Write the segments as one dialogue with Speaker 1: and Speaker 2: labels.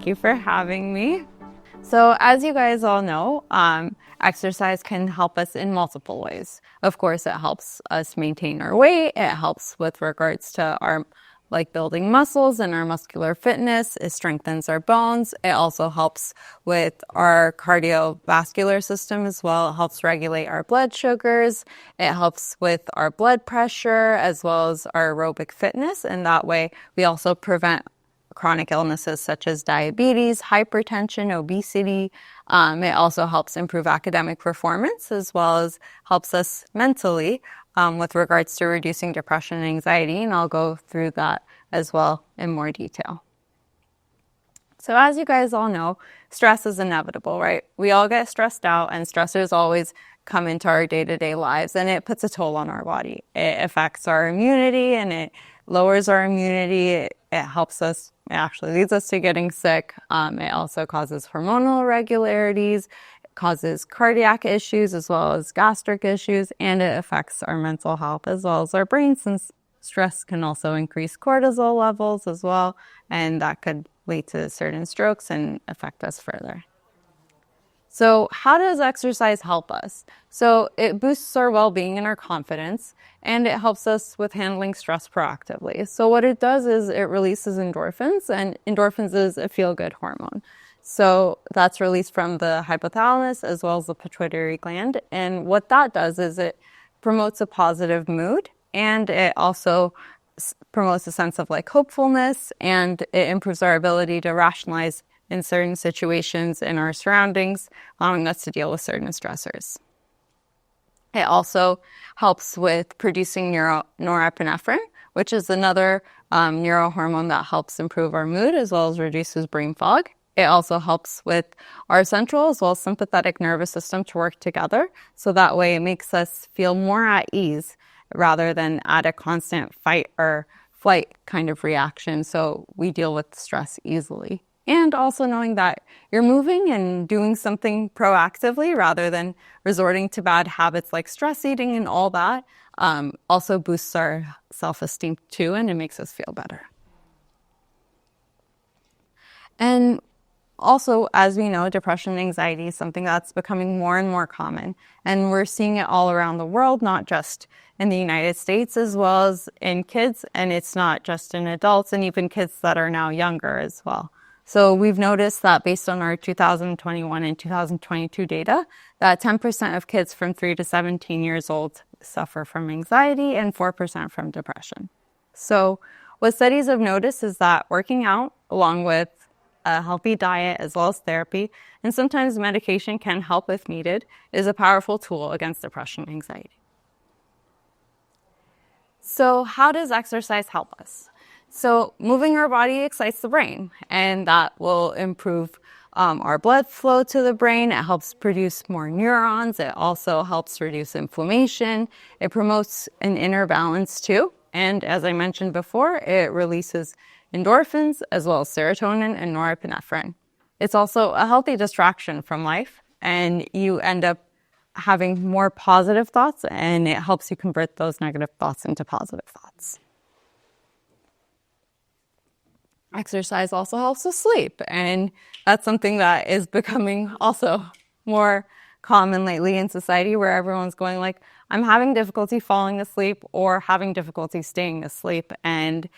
Speaker 1: you for having me. So as you guys all know, exercise can help us in multiple ways. Of course, it helps us maintain our weight. It helps with regards to our building muscles and our muscular fitness. It strengthens our bones. It also helps with our cardiovascular system as well. It helps regulate our blood sugars. It helps with our blood pressure as well as our aerobic fitness. And that way we also prevent chronic illnesses such as diabetes, hypertension, obesity. It also helps improve academic performance as well as helps us mentally with regards to reducing depression and anxiety. And I'll go through that as well in more detail. So as you guys all know, stress is inevitable, right? We all get stressed out, and stressors always come into our day-to-day lives, and it puts a toll on our body. It affects our immunity and it lowers our immunity. It helps us, it actually leads us to getting sick. It also causes hormonal irregularities, it causes cardiac issues as well as gastric issues, and it affects our mental health as well as our brain, since stress can also increase cortisol levels as well, and that could lead to certain strokes and affect us further. So how does exercise help us? So it boosts our well-being and our confidence, and it helps us with handling stress proactively. So what it does is it releases endorphins, and endorphins is a feel-good hormone. So that's released from the hypothalamus as well as the pituitary gland. And what that does is it promotes a positive mood, and it also promotes a sense of hopefulness, and it improves our ability to rationalize in certain situations in our surroundings, allowing us to deal with certain stressors. It also helps with producing norepinephrine, which is another neurohormone that helps improve our mood as well as reduces brain fog. It also helps with our central as well as sympathetic nervous system to work together. So that way it makes us feel more at ease rather than at a constant fight or flight kind of reaction. So we deal with stress easily. And also knowing that you're moving and doing something proactively rather than resorting to bad habits like stress eating and all that also boosts our self-esteem too, and it makes us feel better. And also, as we know, depression and anxiety is something that's becoming more and more common. And we're seeing it all around the world, not just in the United States, as well as in kids. And it's not just in adults, and even kids that are now younger as well. So we've noticed that based on our 2021 and 2022 data, that 10% of kids from 3 to 17 years old suffer from anxiety and 4% from depression. So what studies have noticed is that working out along with a healthy diet as well as therapy, and sometimes medication can help if needed, is a powerful tool against depression and anxiety. So how does exercise help us? So moving our body excites the brain, and that will improve our blood flow to the brain. It helps produce more neurons. It also helps reduce inflammation. It promotes an inner balance too. And as I mentioned before, it releases endorphins as well as serotonin and norepinephrine. It's also a healthy distraction from life, and you end up having more positive thoughts, and it helps you convert those negative thoughts into positive thoughts. Exercise also helps us sleep, and that's something that is becoming also more common lately in society, where everyone's going I'm having difficulty falling asleep or having difficulty staying asleep. And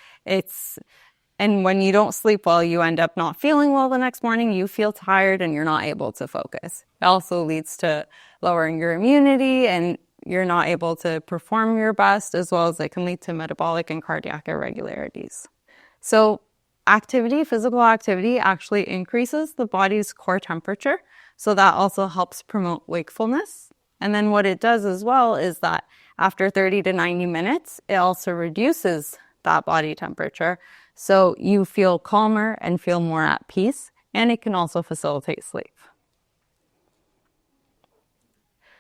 Speaker 1: when you don't sleep well, you end up not feeling well the next morning. You feel tired and you're not able to focus. It also leads to lowering your immunity, and you're not able to perform your best, as well as it can lead to metabolic and cardiac irregularities. So physical activity actually increases the body's core temperature. So that also helps promote wakefulness. And then what it does as well is that after 30 to 90 minutes, it also reduces that body temperature. So you feel calmer and feel more at peace, and it can also facilitate sleep.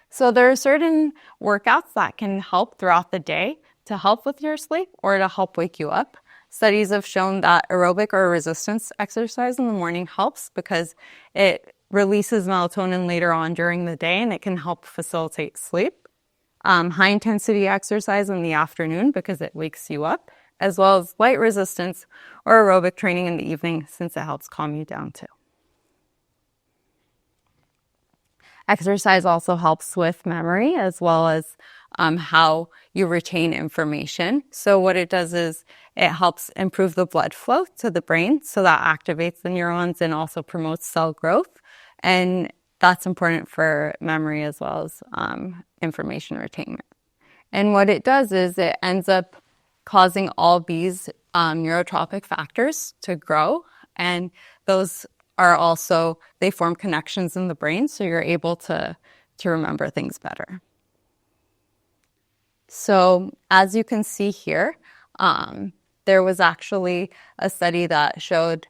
Speaker 1: So there are certain workouts that can help throughout the day to help with your sleep or to help wake you up. Studies have shown that aerobic or resistance exercise in the morning helps because it releases melatonin later on during the day, and it can help facilitate sleep. High intensity exercise in the afternoon because it wakes you up, as well as light resistance or aerobic training in the evening, since it helps calm you down too. Exercise also helps with memory as well as how you retain information. So what it does is it helps improve the blood flow to the brain, so that activates the neurons and also promotes cell growth. And that's important for memory as well as information retainment. And what it does is it ends up causing all these neurotropic factors to grow, and those are also, they form connections in the brain, so you're able to remember things better. So as you can see here, there was actually a study that showed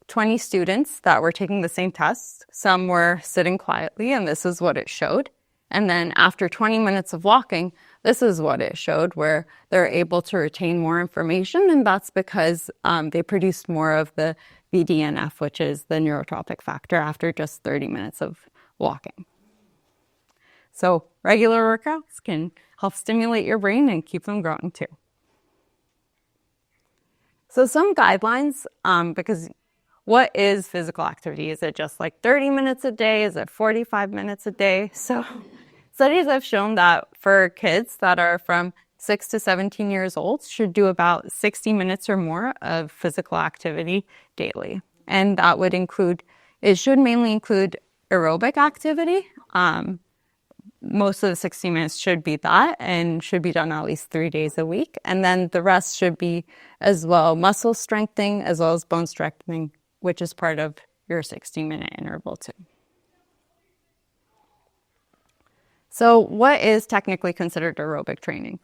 Speaker 1: 20 students that were taking the same test. Some were sitting quietly, and this is what it showed. And then after 20 minutes of walking, this is what it showed, where they're able to retain more information, and that's because they produced more of the BDNF, which is the neurotropic factor, after just 30 minutes of walking. So regular workouts can help stimulate your brain and keep them growing too. So some guidelines, because what is physical activity? Is it just like 30 minutes a day? Is it 45 minutes a day? So studies have shown that for kids that are from 6 to 17 years old should do about 60 minutes or more of physical activity daily. And that would include, it should mainly include aerobic activity. Most of the 60 minutes should be that, and should be done at least 3 days a week. And then the rest should be as well muscle strengthening as well as bone strengthening, which is part of your 60-minute interval too. So what is technically considered aerobic training?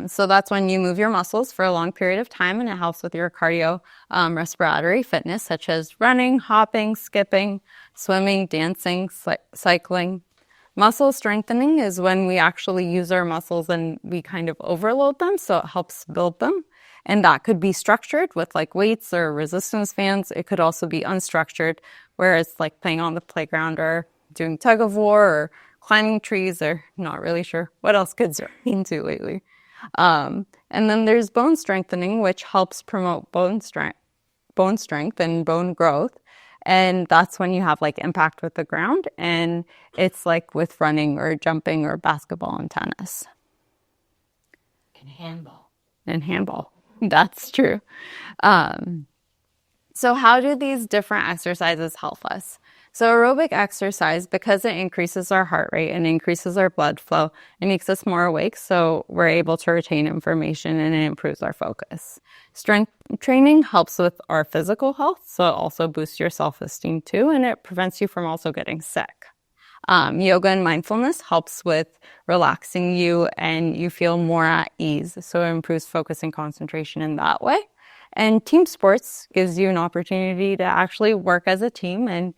Speaker 1: So that's when you move your muscles for a long period of time, and it helps with your cardio respiratory fitness, such as running, hopping, skipping, swimming, dancing, cycling. Muscle strengthening is when we actually use our muscles and we kind of overload them, so it helps build them. And that could be structured with like weights or resistance bands. It could also be unstructured, where it's like playing on the playground or doing tug of war or climbing trees, or not really sure what else kids are into lately. And then there's bone strengthening, which helps promote bone strength and bone growth. And that's when you have like impact with the ground, and it's like with running or jumping or basketball and tennis.
Speaker 2: And handball.
Speaker 1: And handball. That's true. So how do these different exercises help us? So aerobic exercise, because it increases our heart rate and increases our blood flow, it makes us more awake, so we're able to retain information, and it improves our focus. Strength training helps with our physical health, so it also boosts your self-esteem too, and it prevents you from also getting sick. Yoga and mindfulness helps with relaxing you, and you feel more at ease, so it improves focus and concentration in that way. And team sports gives you an opportunity to actually work as a team and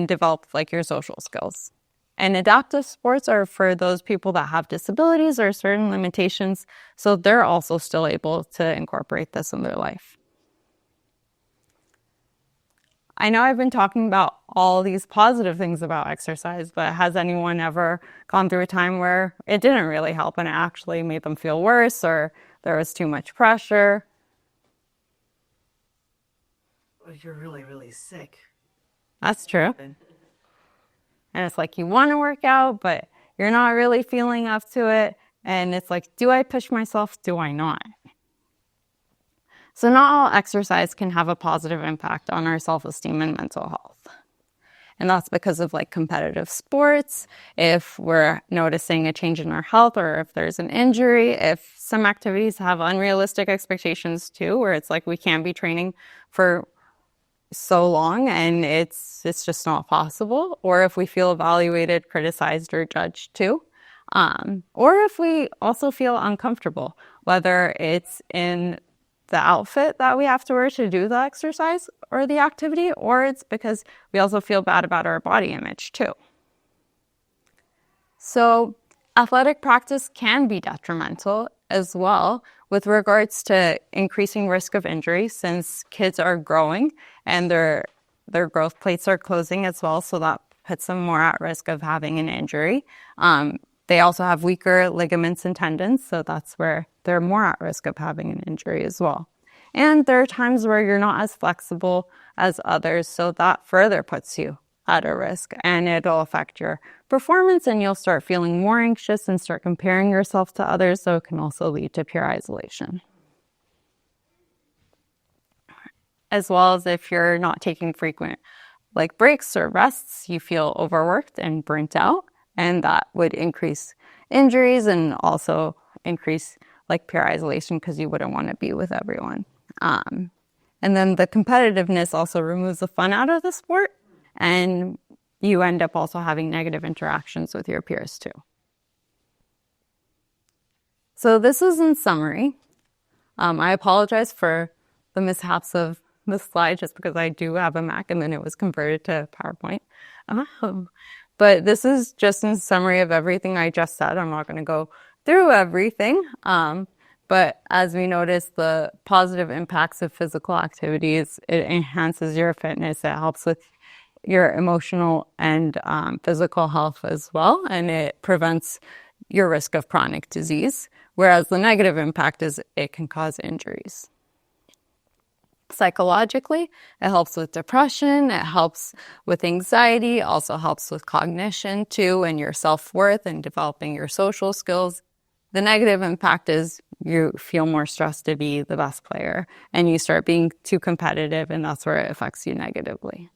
Speaker 1: develop like your social skills. And adaptive sports are for those people that have disabilities or certain limitations, so they're also still able to incorporate this in their life. I know I've been talking about all these positive things about exercise, but has anyone ever gone through a time where it didn't really help and it actually made them feel worse, or there was too much pressure?
Speaker 2: Well, you're really, really sick.
Speaker 1: That's true. And it's like you want to work out, but you're not really feeling up to it. And it's like, do I push myself? Do I not? So not all exercise can have a positive impact on our self-esteem and mental health. And that's because of like competitive sports, if we're noticing a change in our health, or if there's an injury, if some activities have unrealistic expectations too, where it's like we can't be training for so long and it's just not possible, or if we feel evaluated, criticized, or judged too, or if we also feel uncomfortable, whether it's in the outfit that we have to wear to do the exercise or the activity, or it's because we also feel bad about our body image too. So athletic practice can be detrimental as well with regards to increasing risk of injury, since kids are growing and their growth plates are closing as well, so that puts them more at risk of having an injury. They also have weaker ligaments and tendons, so that's where they're more at risk of having an injury as well. And there are times where you're not as flexible as others, so that further puts you at a risk, and it'll affect your performance, and you'll start feeling more anxious and start comparing yourself to others, so it can also lead to peer isolation. As well as if you're not taking frequent breaks or rests, you feel overworked and burnt out, and that would increase injuries and also increase peer isolation because you wouldn't want to be with everyone. And then the competitiveness also removes the fun out of the sport, and you end up also having negative interactions with your peers too. So this is in summary. I apologize for the mishaps of this slide just because I do have a Mac and then it was converted to PowerPoint. But this is just in summary of everything I just said. I'm not going to go through everything. But as we noticed, the positive impacts of physical activities, it enhances your fitness. It helps with your emotional and physical health as well. And it prevents your risk of chronic disease. Whereas the negative impact is it can cause injuries. Psychologically, it helps with depression, it helps with anxiety, also helps with cognition too, and your self-worth and developing your social skills. The negative impact is you feel more stressed to be the best player and you start being too competitive, and that's where it affects you negatively.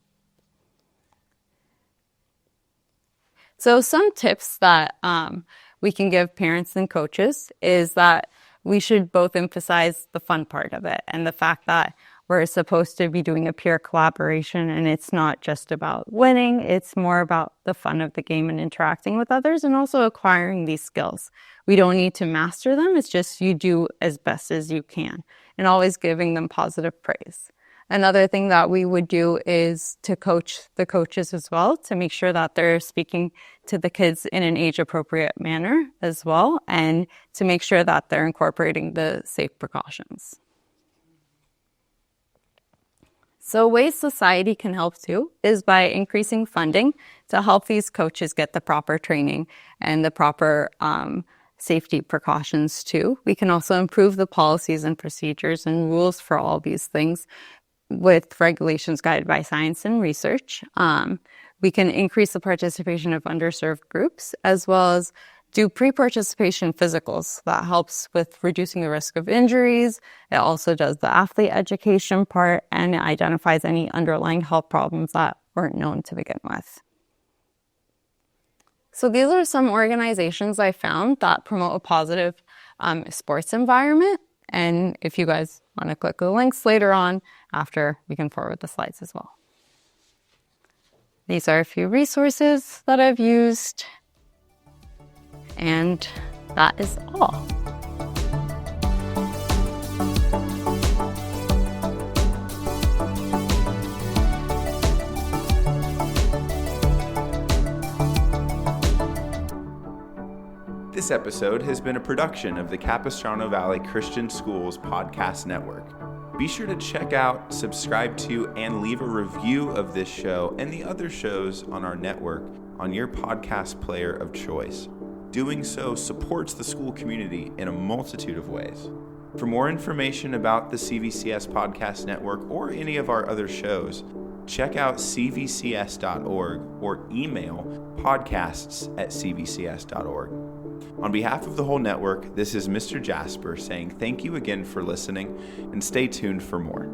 Speaker 1: So some tips that we can give parents and coaches is that we should both emphasize the fun part of it and the fact that we're supposed to be doing a peer collaboration, and it's not just about winning, it's more about the fun of the game and interacting with others and also acquiring these skills. We don't need to master them, it's just you do as best as you can and always giving them positive praise. Another thing that we would do is to coach the coaches as well to make sure that they're speaking to the kids in an age-appropriate manner as well, and to make sure that they're incorporating the safe precautions. So ways society can help too is by increasing funding to help these coaches get the proper training and the proper safety precautions too. We can also improve the policies and procedures and rules for all these things with regulations guided by science and research. We can increase the participation of underserved groups as well as do pre-participation physicals. That helps with reducing the risk of injuries. It also does the athlete education part, and it identifies any underlying health problems that weren't known to begin with. So these are some organizations I found that promote a positive sports environment. And if you guys want to click the links later on, after, we can forward the slides as well. These are a few resources that I've used. And that is all.
Speaker 3: This episode has been a production of the Capistrano Valley Christian Schools Podcast Network. Be sure to check out, subscribe to, and leave a review of this show and the other shows on our network on your podcast player of choice. Doing so supports the school community in a multitude of ways. For more information about the CVCS Podcast Network or any of our other shows, check out cvcs.org or email podcasts@cvcs.org. On behalf of the whole network, this is Mr. Jasper saying thank you again for listening, and stay tuned for more.